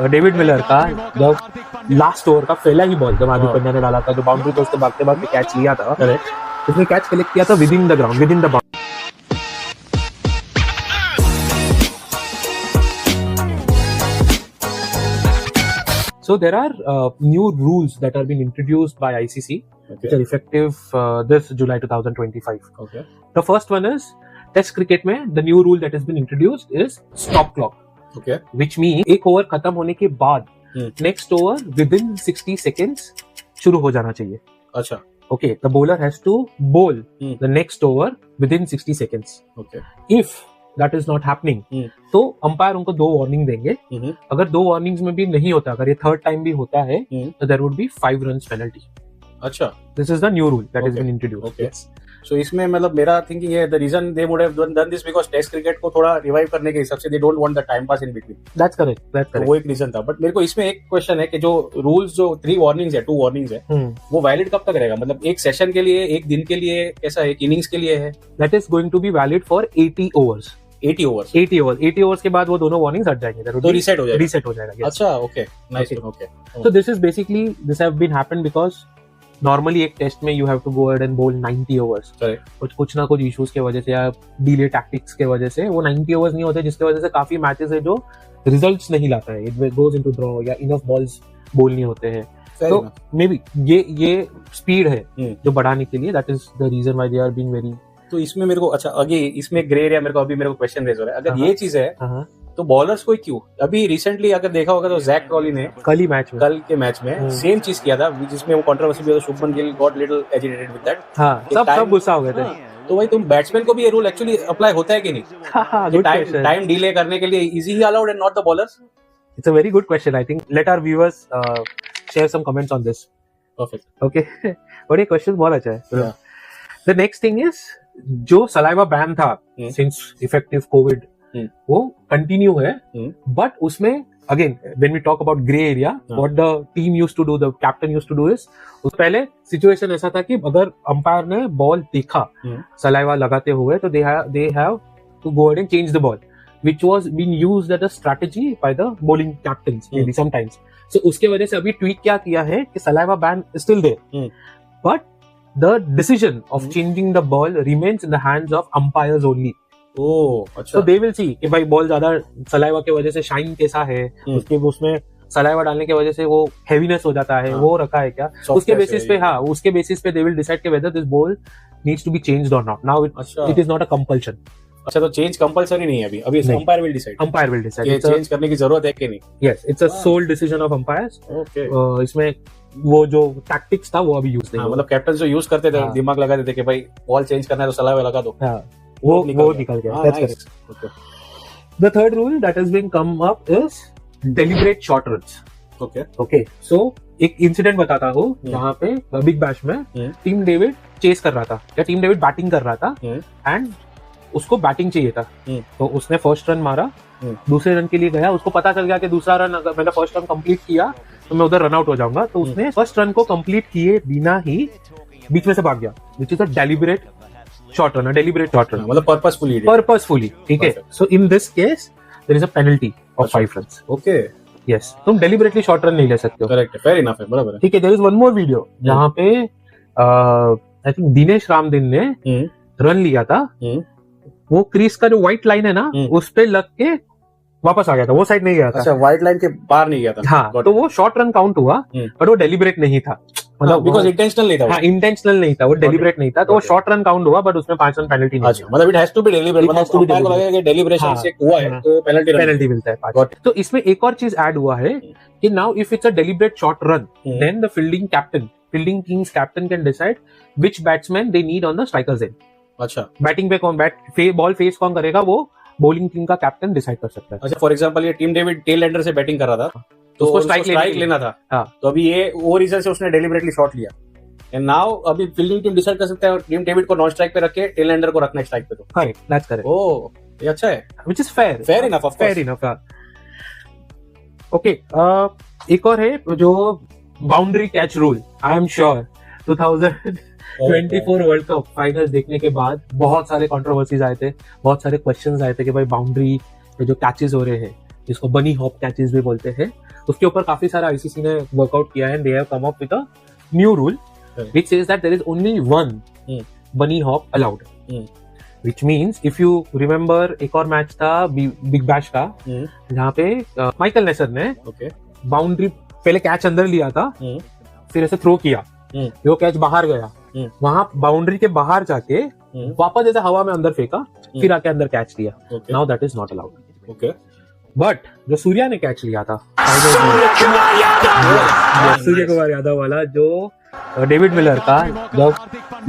David Miller का जब last over का पहला ही बॉल जब हार्दिक पांड्या ने डाला था, जो बाउंड्री पे उसके भागते भागते कैच लिया था, उसने कैच कलेक्ट किया था with in the ground, with in the boundary. So there are new rules that are being introduced by ICC, which are effective this July 2025. Okay. The first one is Test cricket में the new rule that has been introduced is stop clock. Okay. Which means एक over खत्म होने के बाद next over within 60 seconds शुरू हो जाना चाहिए. अच्छा. Okay, the bowler has to bowl the next over within 60 seconds. Okay. If that is not happening, तो अंपायर उनको 2 वार्निंग देंगे. अगर 2 वार्निंग्स में भी नहीं होता, अगर ये थर्ड टाइम भी होता है, तो there would be 5 runs penalty. अच्छा. This is the new rule that has been introduced. Okay. Yes. So इसमें मतलब मेरा थिंकिंग है, the reason they would have done this because test cricket को थोड़ा रिवाइव करने के हिसाब से they don't want the time pass in between. That's correct. That's correct. तो वो एक रीजन था. बट मेरे को इसमें एक क्वेश्चन है कि जो रूल्स जो 3 वार्निंग्स है, 2 वार्निंग्स है, वो वैलिड कब तक रहेगा? मतलब एक सेशन के लिए, एक दिन के लिए, कैसा है, एक इनिंग्स के लिए है? That is going to be valid for 80 overs. 80 overs. 80 overs के बाद वो दोनों वार्निंग्स हट जाएंगे, तो रीसेट हो जाएगा. रीसेट हो जाएगा. Yes. अच्छा. Okay. Nice. Okay. So this is basically this have been happened because normally एक टेस्ट में you have to go ahead and bowl 90 overs. कुछ ना कुछ इश्यूज के वजह से या डिले टैक्टिक्स के वजह से वो 90 ओवर्स नहीं होते, जिसकी वजह से काफी मैचेस है जो रिजल्ट्स नहीं लाता है. इट गोज इनटू ड्रॉ या इनफ बॉल्स बोल नहीं होते हैं. तो मे बी ये स्पीड है जो बढ़ाने के लिए, that is the reason why they are being very. तो इसमें मेरे को अच्छा आगे इसमें ग्रे एरिया मेरे को क्वेश्चन रेज हो रहा है. अगर ये चीज है तो बॉलर्स को क्यों? अभी रिसेंटली अगर देखा होगा तो जैक क्रॉली ने कल के मैच में सेम चीज किया था, जिसमें वो कंट्रोवर्सी भी हुआ. Shubman Gill got little agitated with that. सब गुस्सा हो गए थे. तो भाई तुम बैट्समैन को भी ये रूल एक्चुअली अप्लाई होता है कि नहीं? टाइम डिले करने के लिए is he allowed and not the bowlers? It's a very good question. I think let our viewers share some comments on this. Perfect. Okay. और ये क्वेश्चन बहुत अच्छा है. द नेक्स्ट थिंग इज जो saliva ban था since effective Covid, वो continue है. But उसमें again when we talk about grey area, what the team used to do, the captain used to do is, उस पहले सिचुएशन ऐसा था कि अगर अंपायर ने बॉल देखा सलाइवा लगाते हुए, तो they have to go ahead and change the ball, which was being used as a strategy by the bowling captains maybe sometimes. So उसके वजह से अभी ट्वीट क्या किया है कि saliva ban is still there, but the decision of changing the ball remains in the hands of umpires only. अच्छा. So they will see कि भाई बॉल ज्यादा सलाइवा के वजह से शाइन कैसा है, उसमें सलाइवा डालने की वजह से वो हेवीनेस हो जाता है, वो रखा है क्या, उसके बेसिस पे उसके बेसिस पे they will decide कि whether this ball needs to be changed or not. Now it is not a compulsion. अच्छा. तो चेंज कंपल्सरी नहीं है अभी अंपायर विल डिसाइड ये चेंज करने की जरूरत है कि नहीं. Yes, it's a sole decision of umpires. Okay. इसमें वो जो टैक्टिक्स था वो अभी यूज नहीं. मतलब कैप्टन जो यूज करते थे, दिमाग लगाते थे कि भाई बॉल चेंज करना है तो सलाइवा लगा दो, वो निकल गया. That's correct. The third rule that has been come up is deliberate short runs. Okay. So एक इंसिडेंट बताता हूँ जहाँ पे बिग बैश में टीम डेविड चेस कर रहा था, या टीम डेविड बैटिंग कर रहा था, एंड उसको बैटिंग चाहिए था. तो उसने फर्स्ट रन मारा, दूसरे रन के लिए गया, उसको पता चल गया कि दूसरा रन अगर मैंने फर्स्ट रन कंप्लीट किया तो मैं उधर रन आउट हो जाऊंगा. तो उसने फर्स्ट रन को कंप्लीट किए बिना ही बीच में से भाग गया, which is a deliberate short run. मतलब पर्पसफुली. ठीक है. So in this case there is a penalty of 5 runs. Okay. Yes, तुम डेलिब्रेटली शॉर्ट रन नहीं ले सकते हो. करेक्ट है. फेयर इनफ है. बराबर है. ठीक है. There is one more video जहां पे आई थिंक दिनेश रामदिन ने रन लिया था. वो क्रीज का जो व्हाइट लाइन है ना, उस पे लग के वापस आ गया था, वो साइड नहीं गया था. अच्छा. व्हाइट लाइन के बाहर नहीं गया था. हाँ. तो वो शॉर्ट रन काउंट हुआ, पर वो डेलिब्रेट नहीं था. मतलब बिकॉज़ इंटेंशनल नहीं था. हाँ, इंटेंशनल नहीं था, वो डेलिब्रेट नहीं था. तो वो शॉर्ट रन काउंट हुआ, बट उसमें 5 रन पेनल्टी नहीं. अच्छा. मतलब it has to be deliberate. मतलब को लगेगा कि डेलिब्रेशन से हुआ है तो पेनल्टी मिलता है 5. तो इसमें एक और चीज ऐड हुआ है कि now if it's a deliberate short run, then the fielding team's captain can decide which batsman they need on the striker's end. अच्छा. बैटिंग पे बॉल फेस कौन करेगा वो बॉलिंग टीम का कैप्टन डिसाइड कर सकता है. अच्छा. फॉर एग्जांपल ये टीम डेविड टेल एंडर से बैटिंग कर रहा था, तो उसको स्ट्राइक लेना था. तो अभी ये वो रीजन से उसने डेलिबरेटली शॉट लिया, एंड नाउ अभी फील्डिंग टीम डिसाइड कर सकता है टीम डेविड को नॉन स्ट्राइक पे रख के टेल एंडर को रखना है स्ट्राइक पे. तो करेक्ट. That's correct. ओह, ये अच्छा है. Which is fair enough. Of fair enough. Okay. एक और है जो boundary catch rule. I am sure 2024 world cup finals देखने के बाद बहुत सारे कंट्रोवर्सीज आए थे, बहुत सारे क्वेश्चंस आए थे कि भाई बाउंड्री जो कैचेस हो रहे हैं जिसको बनी हॉप कैचेस भी बोलते हैं, उसके ऊपर काफी सारा आईसीसी ने वर्कआउट किया है and they have come up with a new rule which says that there is only one bunny hop allowed, which means if you remember एक और मैच था बिग बैश का जहाँ पे माइकल नेसर ने बाउंड्री पहले कैच अंदर लिया था, फिर ऐसे थ्रो किया, वो कैच बाहर गया, वहां बाउंड्री के बाहर जाके वापस ऐसे हवा में अंदर फेंका, फिर आके अंदर कैच लिया. Now that is not allowed. Okay, but जो सूर्या ने कैच लिया था, सूर्य कुमार यादव वाला, जो डेविड मिलर का जब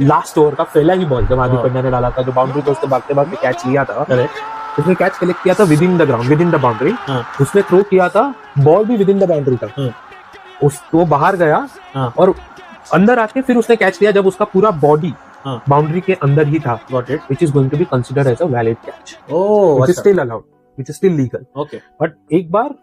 लास्ट ओवर का पहला ही बॉल जब हार्दिक पांड्या ने डाला था, जो बाउंड्री पे उसके भागते भागते कैच लिया था, उसने कैच कलेक्ट किया था with in the ground, with in the boundary. उसने थ्रो किया था, बॉल भी विद इन द बाउंड्री था, वो बाहर गया और अंदर आके फिर उसने कैच लिया जब उसका पूरा बॉडी बाउंड्री के अंदर ही था. Got it. Which is going to be considered as a valid catch, which is still allowed, which is still legal. Okay, but एक बार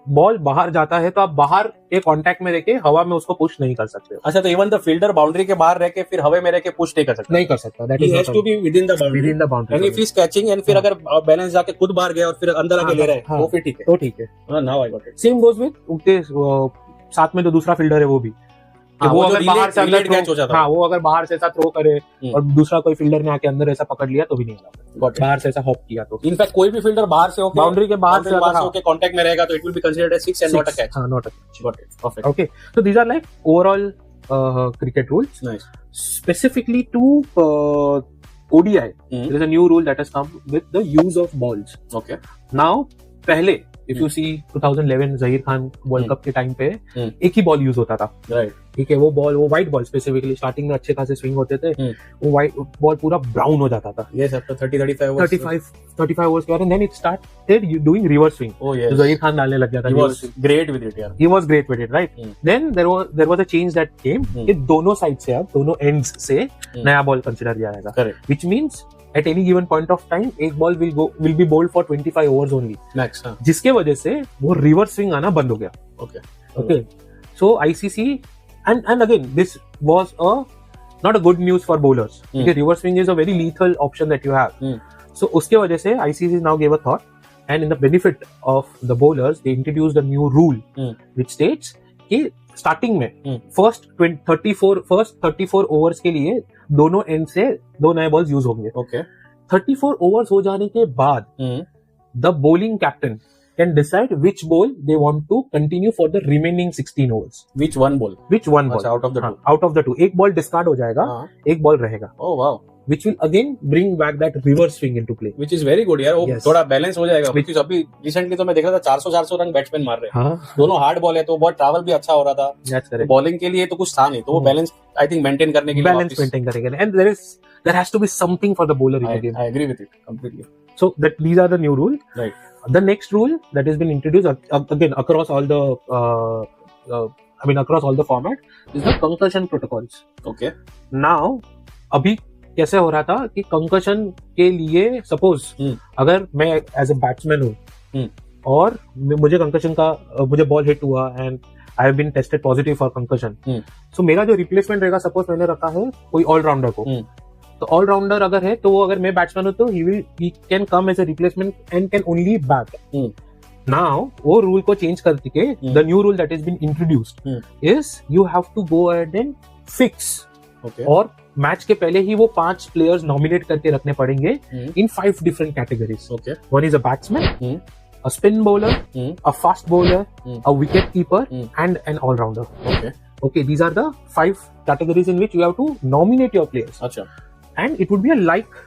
बॉल बाहर जाता है तो आप बाहर के कांटेक्ट में रहके हवा में उसको पुश नहीं कर सकते. अच्छा, तो इवन द फील्डर बाउंड्री के बाहर रह के फिर हवे में रह के पुश नहीं कर सकता. नहीं कर सकता. That he has to be within the boundary. Within the boundary. And if he is catching and फिर अगर बैलेंस जाके खुद बाहर गया और फिर अंदर आके ले रहा है, वो फिर ठीक है. तो ठीक है. Now I got it. Same goes with उनके साथ में जो दूसरा फील्डर है वो भी, वो अगर बाहर से अंदर कैच हो जाता है, वो अगर बाहर से ऐसा थ्रो करे और दूसरा कोई फील्डर ने आके अंदर ऐसा पकड़ लिया तो भी नहीं अलाउड. बाहर से ऐसा हॉप किया तो, इनफैक्ट कोई भी फील्डर बाहर से होके बाउंड्री के बाहर से होके कांटेक्ट में रहेगा तो it will be considered as 6 and not a catch. हां, not a catch. Got it. Perfect. Okay, so these are like overall cricket rules. Nice. Specifically to ODI, there is a new rule that has come with the use of balls. Okay. Now, पहले if you see 2011 Zaheer Khan world cup के time पे एक ही ball use होता था. Right. ठीक है, वो ball, वो व्हाइट बॉल स्पेसिफिकली स्टार्टिंग में अच्छे खासे स्विंग होते थे, वो व्हाइट बॉल पूरा ब्राउन हो जाता था. यस, आफ्टर 35 ओवर्स के बाद then it started doing reverse swing. Oh yes, Zaheer Khan डालने लग गया था. He was great with it यार. He was great with it, right. Then there was a change that came कि दोनों साइड से, अब दोनों एंड्स से नया बॉल कंसीडर किया जाएगा. Correct. Which means at any given point of time एक ball will be bowled for 25 overs only, max. जिसके वजह से वो रिवर्स स्विंग आना बंद हो गया. Okay, so ICC and again this was not a good news for bowlers, because reverse swing is a very lethal option that you have. So उसके वजह से ICC now gave a thought, and in the benefit of the bowlers they introduced a new rule which states कि starting में first 34 overs के लिए दोनों end से दो नए बॉल्स यूज होंगे. ओके. 34 ओवर्स हो जाने के बाद the bowling captain can decide which ball they want to continue for the remaining 16 overs. Which one ball out of the two. एक बॉल डिस्कार्ड हो जाएगा, एक बॉल रहेगा. Oh wow. which will again bring back that reverse swing into play, which is very good यार. वो थोड़ा balance हो जाएगा, because अभी रिसेंटली तो मैं देख रहा था 400 रन बैट्समैन मार रहे हैं. दोनों हार्ड बॉल है तो बहुत ट्रैवल भी अच्छा हो रहा था. बॉलिंग के लिए तो कुछ था नहीं, तो वो बैलेंस आई थिंक मेंटेन करने के लिए बैलेंस मेंटेन करेंगे. And there has to be something for the bowler in the game. I agree with it completely. So that these are the new rule. Right. The next rule that has been introduced again across all the across all the format is the concussion protocols. Okay. Now अभी कैसे हो रहा था कि concussion के लिए suppose अगर मैं एज ए बैट्समैन हूँ और मुझे कंकशन का मुझे बॉल हिट हुआ and I have been tested positive for concussion, so मेरा जो रिप्लेसमेंट रहेगा, सपोज मैंने रखा है कोई ऑलराउंडर को, तो ऑलराउंडर अगर है तो वो अगर मैं बैट्समैन हूँ तो he can come as a replacement and can only bat. Now वो रूल को चेंज करके the new rule that is been introduced is you have to go ahead and fix. और मैच के पहले ही वो 5 प्लेयर्स नॉमिनेट करके रखने पड़ेंगे इन 5 different categories. One is a batsman, a spin bowler, a fast bowler, a wicket keeper, and an all-rounder. Okay, these are the 5 categories in which you have to nominate your players. अच्छा. And it would be a like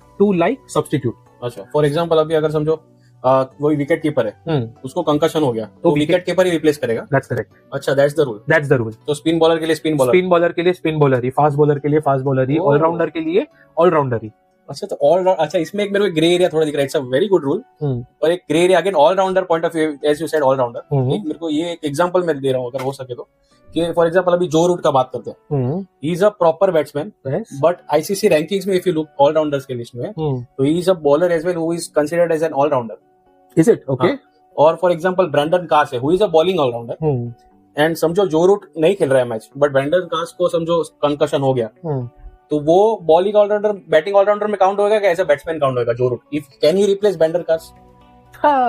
substitute. अच्छा. For example, अभी अगर समझो वही wicket keeper है, उसको concussion हो गया तो विकेट कीपर ही रिप्लेस करेगा. That's correct. अच्छा, that's the rule. तो स्पिन बॉलर के लिए स्पिन बॉलर के लिए स्पिन बॉलर ही, फास्ट बॉलर के लिए फास्ट बॉलर ही, ऑलराउंडर के लिए ऑलराउंडर ही. अच्छा, तो ऑलराउंड. अच्छा, इसमें एक मेरे को ग्रे एरिया थोड़ा दिख रहा है. It's a very good rule, पर एक grey area again allrounder point of view, as you said allrounder. मेरे को ये एक एग्जांपल मैं दे रहा हूँ अगर हो सके तो, कि फॉर एग्जांपल अभी जो रूट का बात करते हैं, he is a proper batsman, but ICC rankings में इफ यू लुक ऑलराउंडर्स के लिस्ट में, तो he is a bowler as well who is considered as an allrounder. Is it? Okay. और फॉर एग्जांपल ब्रैंडन कार्स है, who is a bowling allrounder, and समझो Joe root नहीं खेल रहा है मैच, बट ब्रैंडन कार्स को समझो concussion हो गया, तो वो बॉलिंग ऑलराउंडर, बैटिंग ऑलराउंडर में काउंट होगा क्या एज अ बैट्समैन काउंट होगा Joe Root? If can he replace Brandon Carse?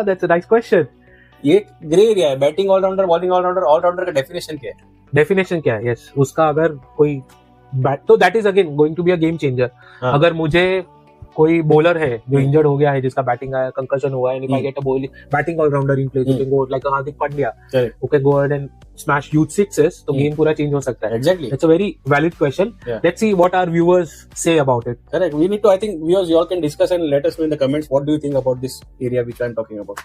That's a nice question. ये ग्रे एरिया है. Batting allrounder, bowling allrounder, allrounder का डेफिनेशन क्या है? डेफिनेशन क्या है? यस, उसका अगर कोई तो that is again going to be a game changer. अगर मुझे कोई बॉलर है जो इंजर्ड हो गया है, जिसका बैटिंग आया, कंकशन हुआ है, and if I get a bowling batting allrounder in place, you can go like Hardik Pandya, okay, go ahead and smash huge sixes, तो गेम पूरा चेंज हो सकता है. Exactly. It's a very valid question. Let's see what our viewers say about it. Correct. We need to, I think viewers, you all can discuss and let us know in the comments what do you think about this area which I am talking about.